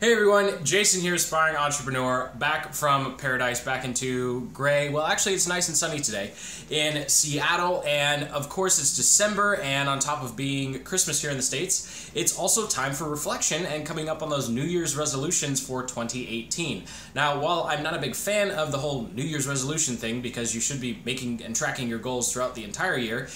Hey everyone, Jason here, aspiring entrepreneur, back from paradise, back into gray. Well, actually it's nice and sunny today in Seattle, and of course it's December, and on top of being Christmas here in the States, it's also time for reflection and coming up on those New Year's resolutions for 2018. Now, while I'm not a big fan of the whole New Year's resolution thing, because you should be making and tracking your goals throughout the entire year,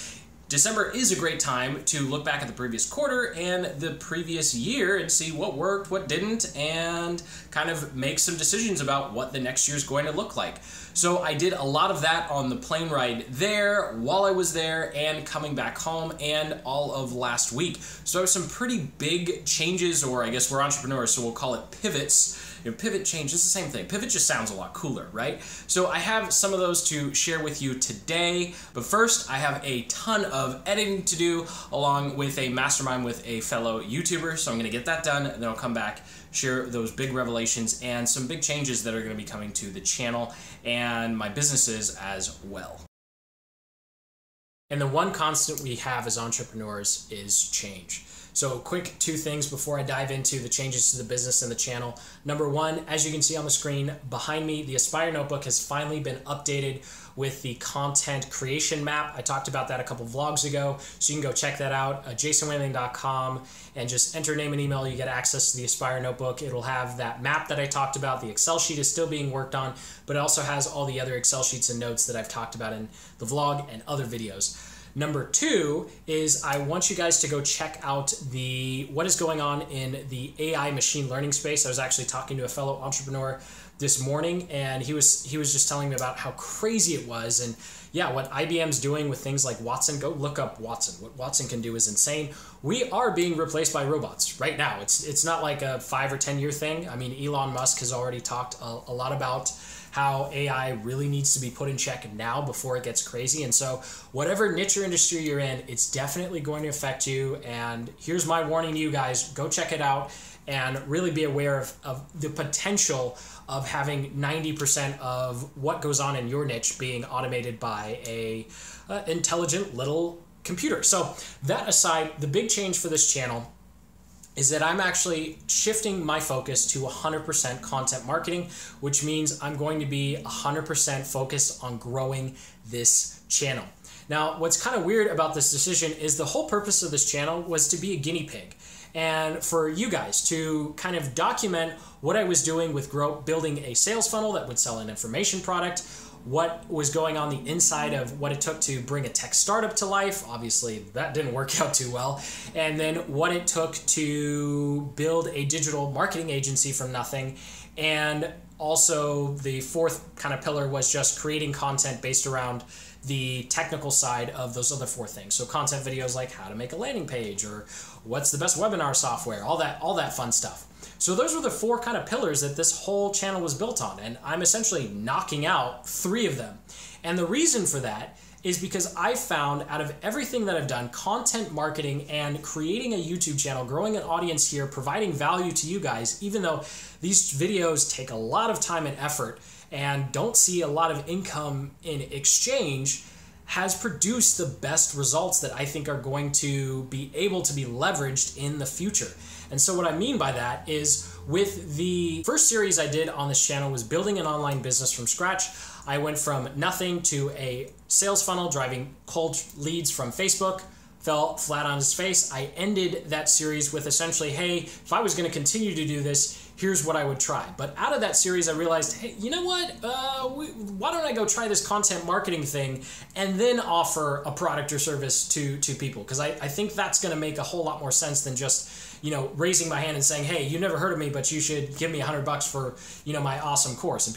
December is a great time to look back at the previous quarter and the previous year and see what worked, what didn't, and kind of make some decisions about what the next year is going to look like. So I did a lot of that on the plane ride there, while I was there, and coming back home, and all of last week. So some pretty big changes, or I guess we're entrepreneurs, so we'll call it pivots. Pivot, change, it's the same thing. Pivot just sounds a lot cooler, right? So I have some of those to share with you today, but first I have a ton of editing to do along with a mastermind with a fellow YouTuber, so I'm gonna get that done, and then I'll come back, share those big revelations and some big changes that are gonna be coming to the channel and my businesses as well. And the one constant we have as entrepreneurs is change. So quick two things before I dive into the changes to the business and the channel. Number one, as you can see on the screen behind me, the Aspire Notebook has finally been updated with the content creation map. I talked about that a couple vlogs ago, so you can go check that out, jasonwayling.com, and just enter name and email. You get access to the Aspire Notebook. It'll have that map that I talked about. The Excel sheet is still being worked on, but it also has all the other Excel sheets and notes that I've talked about in the vlog and other videos. Number two is I want you guys to go check out what is going on in the AI machine learning space. I was actually talking to a fellow entrepreneur this morning, and he was just telling me about how crazy it was, and yeah, what IBM's doing with things like Watson. Go look up Watson. What Watson can do is insane. We are being replaced by robots right now. It's not like a 5 or 10 year thing. I mean, Elon Musk has already talked a lot about how AI really needs to be put in check now before it gets crazy. And so whatever niche or industry you're in, it's definitely going to affect you. And here's my warning to you guys, go check it out and really be aware of the potential of having 90% of what goes on in your niche being automated by a intelligent little computer. So that aside, the big change for this channel is that I'm actually shifting my focus to 100% content marketing, which means I'm going to be 100% focused on growing this channel. Now, what's kind of weird about this decision is the whole purpose of this channel was to be a guinea pig, and for you guys to kind of document what I was doing with building a sales funnel that would sell an information product, what was going on the inside of what it took to bring a tech startup to life. Obviously, that didn't work out too well. And then what it took to build a digital marketing agency from nothing. And also the fourth kind of pillar was just creating content based around the technical side of those other four things. So content videos like how to make a landing page or what's the best webinar software, all that fun stuff. So those were the four kind of pillars that this whole channel was built on, and I'm essentially knocking out 3 of them. And the reason for that is because I found out of everything that I've done, content marketing and creating a YouTube channel, growing an audience here, providing value to you guys, even though these videos take a lot of time and effort and don't see a lot of income in exchange, has produced the best results that I think are going to be able to be leveraged in the future. And so what I mean by that is, with the first series I did on this channel was building an online business from scratch. I went from nothing to a sales funnel, driving cold leads from Facebook, fell flat on his face. I ended that series with essentially, hey, if I was going to continue to do this, here's what I would try. But out of that series, I realized, hey, you know what? Why don't I go try this content marketing thing and then offer a product or service to people? Because I think that's going to make a whole lot more sense than just, raising my hand and saying, hey, you never heard of me, but you should give me $100 for, my awesome course. And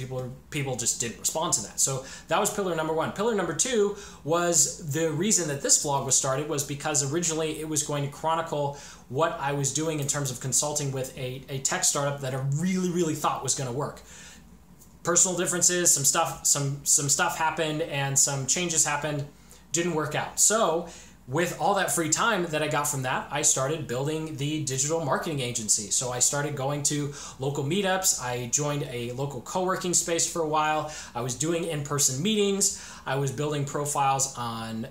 people just didn't respond to that. So that was pillar number 1. Pillar number 2 was the reason that this vlog was started was because originally it was going to chronicle what I was doing in terms of consulting with a tech startup that I really, really thought was going to work. Personal differences, some stuff happened and some changes happened, didn't work out. So with all that free time that I got from that, I started building the digital marketing agency. So I started going to local meetups. I joined a local co-working space for a while. I was doing in-person meetings. I was building profiles on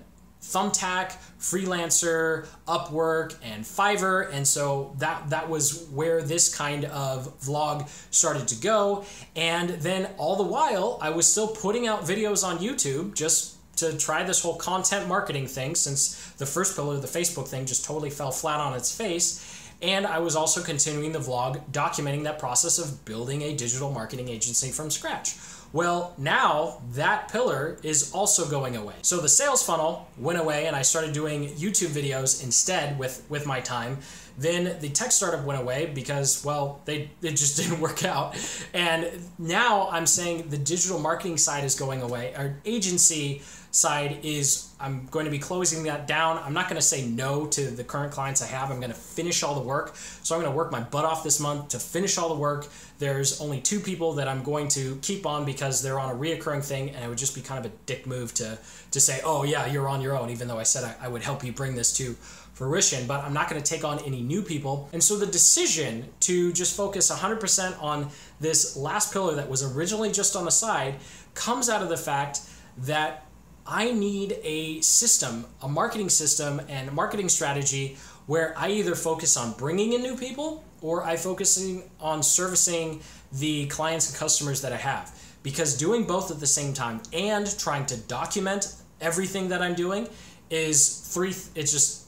Thumbtack, Freelancer, Upwork, and Fiverr, and so that was where this kind of vlog started to go. And then all the while, I was still putting out videos on YouTube just to try this whole content marketing thing, since the first pillar, the Facebook thing, just totally fell flat on its face. And I was also continuing the vlog, documenting that process of building a digital marketing agency from scratch. Well, now that pillar is also going away. So the sales funnel went away and I started doing YouTube videos instead with my time. Then the tech startup went away because, well, it just didn't work out. And now I'm saying the digital marketing side is going away. Our agency side is, I'm going to be closing that down. I'm not going to say no to the current clients I have. I'm going to finish all the work. So I'm going to work my butt off this month to finish all the work. There's only 2 people that I'm going to keep on because they're on a reoccurring thing, and it would just be kind of a dick move to say, oh yeah, you're on your own, even though I said I would help you bring this to fruition, but I'm not going to take on any new people. And so the decision to just focus 100% on this last pillar that was originally just on the side comes out of the fact that I need a system, a marketing system and a marketing strategy where I either focus on bringing in new people or I focusing on servicing the clients and customers that I have. Because doing both at the same time and trying to document everything that I'm doing is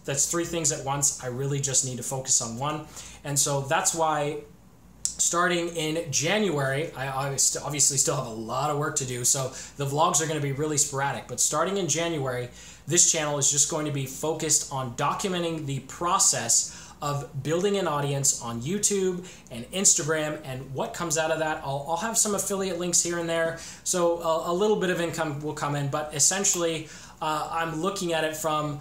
that's 3 things at once. I really just need to focus on one. And so that's why starting in January, I obviously still have a lot of work to do, so the vlogs are going to be really sporadic, but starting in January, this channel is just going to be focused on documenting the process of building an audience on YouTube and Instagram, and what comes out of that. I'll have some affiliate links here and there, so a little bit of income will come in, but essentially I'm looking at it from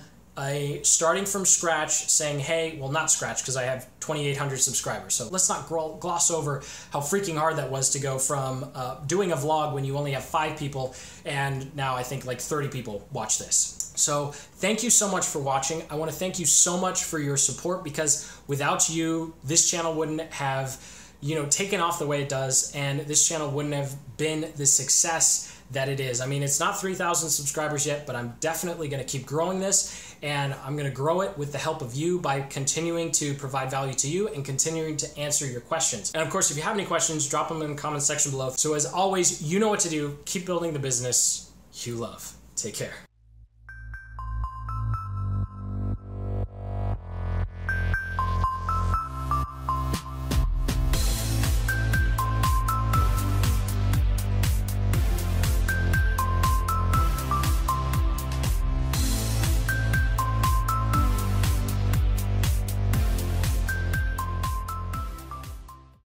starting from scratch, saying, hey, well, not scratch because I have 2,800 subscribers. So let's not gloss over how freaking hard that was to go from doing a vlog when you only have 5 people, and now I think like 30 people watch this. So thank you so much for watching. I want to thank you so much for your support, because without you, this channel wouldn't have, taken off the way it does, and this channel wouldn't have been the success that it is. I mean, it's not 3,000 subscribers yet, but I'm definitely going to keep growing this, and I'm going to grow it with the help of you by continuing to provide value to you and continuing to answer your questions. And of course, if you have any questions, drop them in the comment section below. So as always, you know what to do. Keep building the business you love. Take care.